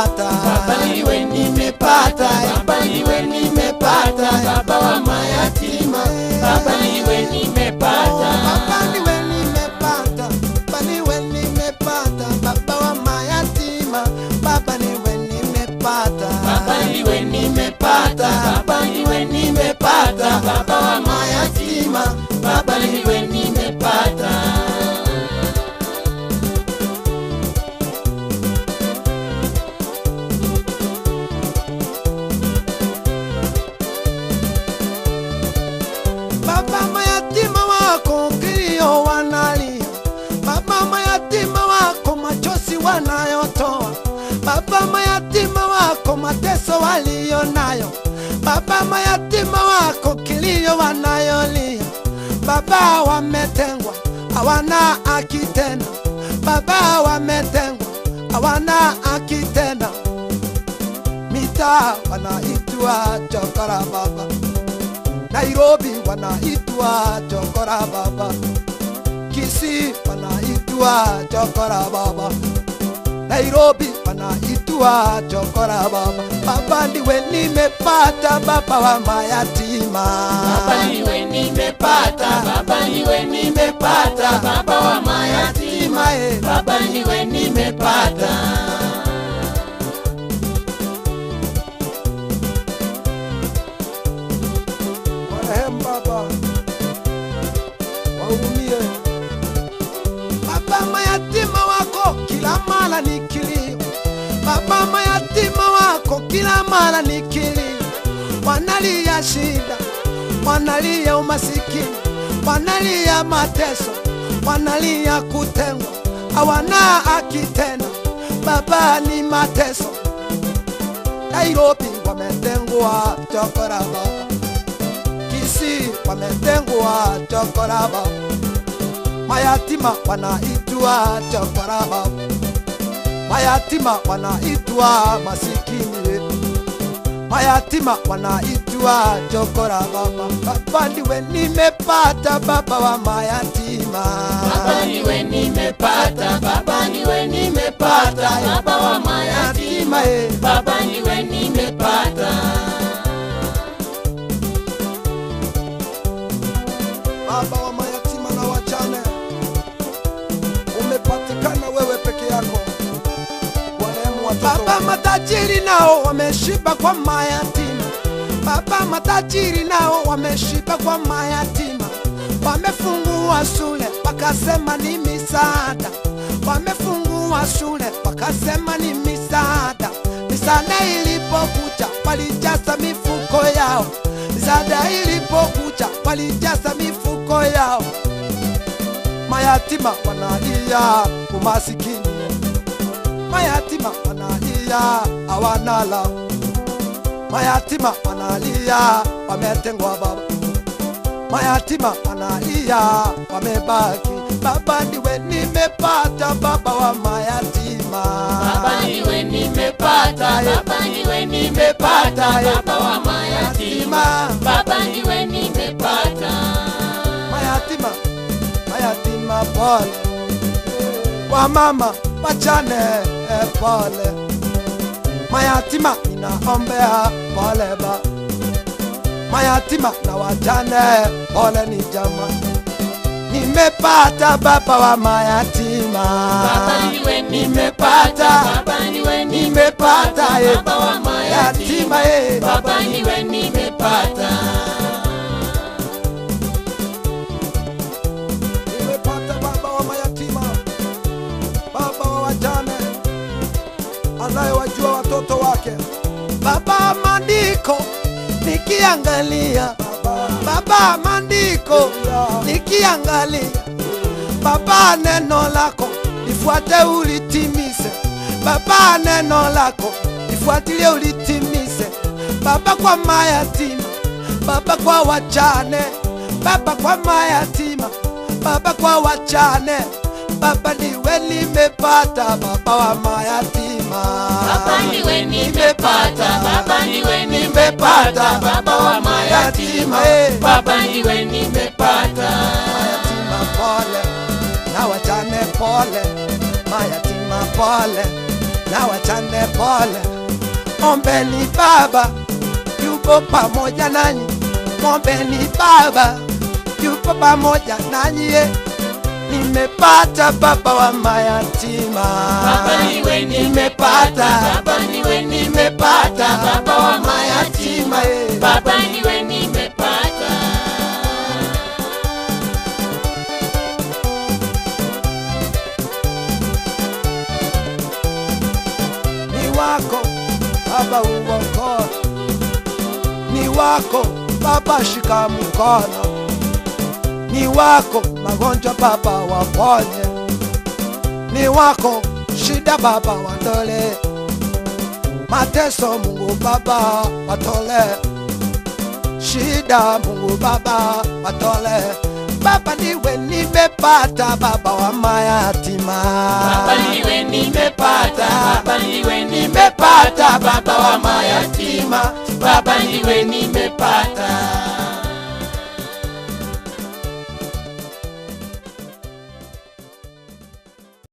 nimepata, Baba niwe nimepata, Baba niwe nimepata, Baba wa mayatima, Baba niwe nimepata, Baba niwe nimepata, Baba niwe nimepata, Baba wa mayatima, Baba niwe nimepata, Baba niwe nimepata, Baba niwe nimepata, Baba wa mayatima, Baba niwe nimepata. Baba mayatima wako kilio wanalia, Baba mayatima wako machozi wanayotoa, Baba mayatima wako mateso walio nayo, Baba mayatima wako kilio wanayolia, Baba wametengwa hawana haki tena, Baba wametengwa hawana haki tena, mitaa wanaitwa chokora baba, Nairobi wanaitwa chokora baba, Kisii wanaitwa chokora baba, Nairobi wanaitwa chokora baba. Baba ndiwe nimepata, Baba wa mayatima, Baba niwe nimepata, Baba niwe nimepata, Baba wa mayatima, Baba niwe nimepata. Marehemu Baba wahurumie. Baba mayatima wako kila mara ni kilio, Baba mayatima wako kila mara ni kilio, wanalia shida, wanalia umasikini, wanalia mateso, wanalia kutengwa, hawana haki tena, Baba ni mateso. Nairobi wametengwa chokora baba, Kisii wametengwa chokora baba, mayatima wanaitwa chokora baba, mayatima wanaitwa masikini, mayatima wanaitwa chokora baba. Baba ndiwe nimepata, Baba wa mayatima, Baba niwe nimepata, Baba niwe nimepata, Baba wa mayatima, Baba niwe nimepata. Baba wa mayatima na wajane, umepatikana wewe peke yako, warehemu watoto. Baba matajiri nao wameshiba kwa mayatima, Baba matajiri nao wameshiba kwa mayatima, wamefungua shule wakasema ni misaada, wamefungua shule wakasema ni misaada, misaada ilipokuja walijaza mifuko yao, misaada ilipokuja walijaza mifuko yao, mayatima wanalia umasikini, mayatima wanalia hawana lao, mayatima wanalia wametengwa baba, mayatima wanalia wamebaki. Baba ndiwe nimepata, Baba wa mayatima, Baba niwe nimepata, Baba niwe nimepata, Baba wa mayatima, Baba niwe nimepata. mayatima, mayatima pole, wamama wachane pole, mayatima ninaombea pole ba, mayatima na wachane pole ni jama, nimepata Baba wa mayatima, Baba niwe nimepata, Baba niwe nimepata, Baba wa mayatima, Baba niwe nimepata. nimepata Baba wa mayatima, Baba wa wajane, anayewajua watoto wake. Baba maandiko nikiangalia, Baba maandiko nikiangalia, Baba neno lako lifuate ulitimize, Baba neno lako lifuatilie ulitimize, Baba kwa mayatima, Baba kwa wajane, Baba kwa mayatima, Baba kwa wajane, Baba niwe nimepata, Baba wa mayatima, Baba niwe nimepata, Baba niwe nimepata, Baba wa mayatima, Baba niwe nimepata. mayatima pole na wajane pole, mayatima pole na wachane pole. Ombeni Baba yupo pamoja nanyi, ombeni Baba yupo pamoja nanyi. Nimepata baba wa mayatima, Baba niwe nimepata, Baba niwe nimepata, Baba wa mayatima, Baba niwe nimepata. Ni wako Baba uokoe, ni wako Baba shika mkono, ni wako magonjwa Baba waponye, ni wako shida Baba watole, mateso Mungu Baba watole, shida Mungu Baba watole. Baba niwe nimepata baba wa mayatima, Baba niwe nimepata, Baba niwe nimepata, Baba wa mayatima, Baba niwe nimepata.